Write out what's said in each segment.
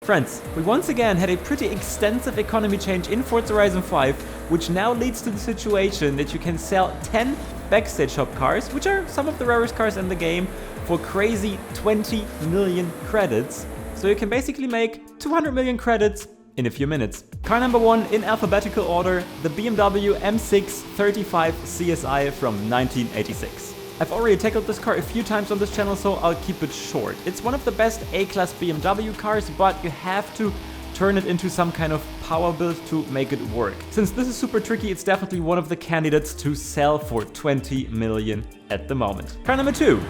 Friends, we once again had a pretty extensive economy change in Forza Horizon 5, which now leads to the situation that you can sell 10 Backstage shop cars, which are some of the rarest cars in the game, for crazy 20 million credits. So you can basically make 200 million credits in a few minutes. Car number 1 in alphabetical order, the BMW M6 35 CSI from 1986. I've already tackled this car a few times on this channel, so I'll keep it short. It's one of the best A-class BMW cars, but you have to turn it into some kind of power build to make it work. Since this is super tricky, it's definitely one of the candidates to sell for 20 million at the moment. Car number 2,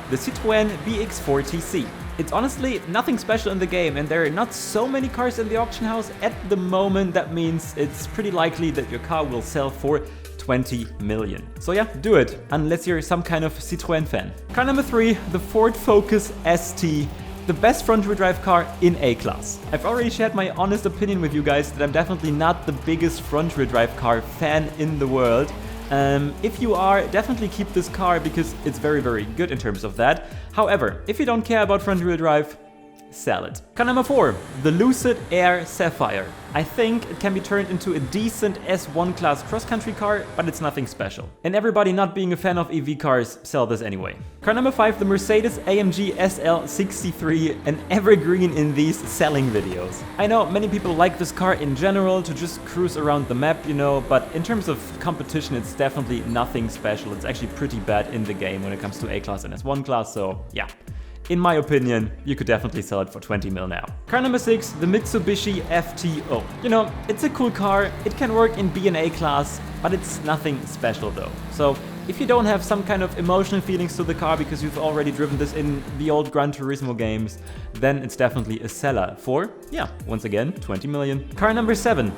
the Citroën BX4 TC. It's honestly nothing special in the game, and there are not so many cars in the auction house at the moment. That means it's pretty likely that your car will sell for 20 million. So yeah, do it, unless you're some kind of Citroën fan. Car number 3, the Ford Focus ST, the best front-wheel drive car in A-class. I've already shared my honest opinion with you guys that I'm definitely not the biggest front-wheel drive car fan in the world. If you are, definitely keep this car because it's very, very good in terms of that. However, if you don't care about front-wheel drive, sell it. Car number 4, the Lucid Air Sapphire. I think it can be turned into a decent S1 class cross-country car, but it's nothing special. And everybody not being a fan of EV cars, sell this anyway. Car number 5, the Mercedes AMG SL63, an evergreen in these selling videos. I know many people like this car in general to just cruise around the map, you know, but in terms of competition, it's definitely nothing special. It's actually pretty bad in the game when it comes to A-class and S1 class, so yeah. In my opinion, you could definitely sell it for 20 mil now. Car number 6, the Mitsubishi FTO. You know, it's a cool car, it can work in B and A class, but it's nothing special though. So if you don't have some kind of emotional feelings to the car because you've already driven this in the old Gran Turismo games, then it's definitely a seller for, yeah, once again, 20 million. Car number 7,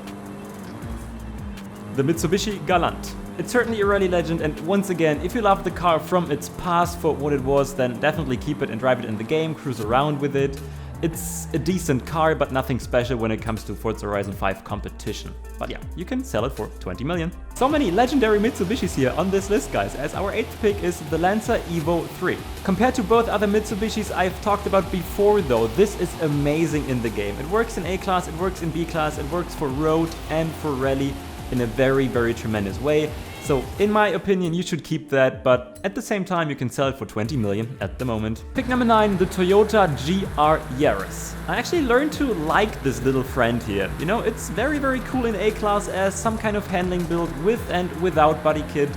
the Mitsubishi Galant. It's certainly a rally legend, and once again, if you love the car from its past for what it was, then definitely keep it and drive it in the game, cruise around with it. It's a decent car, but nothing special when it comes to Forza Horizon 5 competition. But yeah, you can sell it for 20 million. So many legendary Mitsubishis here on this list, guys, as our 8th pick is the Lancer Evo 3. Compared to both other Mitsubishis I've talked about before though, this is amazing in the game. It works in A-class, it works in B-class, it works for road and for rally in a very, very tremendous way. So in my opinion, you should keep that, but at the same time, you can sell it for 20 million at the moment. Pick number 9, the Toyota GR Yaris. I actually learned to like this little friend here. You know, it's very, very cool in A-class as some kind of handling build with and without body kit.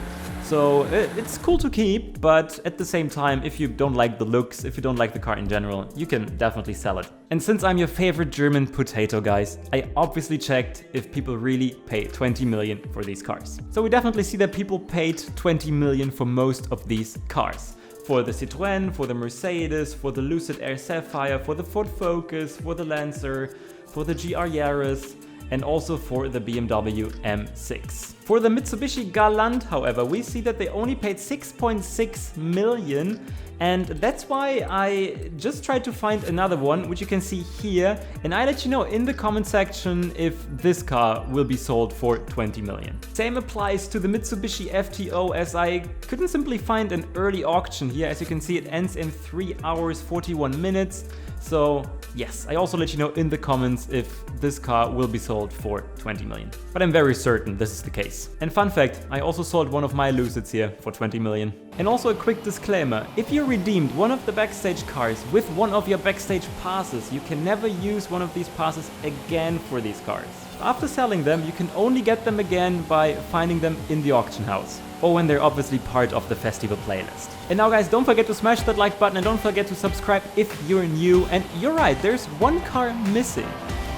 So it's cool to keep, but at the same time, if you don't like the looks, if you don't like the car in general, you can definitely sell it. And since I'm your favorite German potato, guys, I obviously checked if people really pay 20 million for these cars. So we definitely see that people paid 20 million for most of these cars. For the Citroën, for the Mercedes, for the Lucid Air Sapphire, for the Ford Focus, for the Lancer, for the GR Yaris, and also for the BMW M6. For the Mitsubishi Galant, however, we see that they only paid 6.6 million, and that's why I just tried to find another one, which you can see here, and I let you know in the comment section if this car will be sold for 20 million. Same applies to the Mitsubishi FTO, as I couldn't simply find an early auction here. As you can see, it ends in 3 hours 41 minutes. So yes, I also let you know in the comments if this car will be sold for 20 million. But I'm very certain this is the case. And fun fact, I also sold one of my Lucids here for 20 million. And also a quick disclaimer, if you redeemed one of the Backstage cars with one of your Backstage passes, you can never use one of these passes again for these cars. After selling them, you can only get them again by finding them in the auction house, or when they're obviously part of the festival playlist. And now guys, don't forget to smash that like button and don't forget to subscribe if you're new. And you're right, there's one car missing.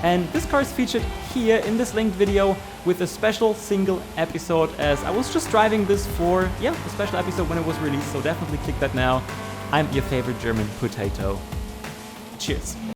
And this car is featured here in this linked video with a special single episode, as I was just driving this for, yeah, a special episode when it was released, so definitely click that now. I'm your favorite German potato. Cheers.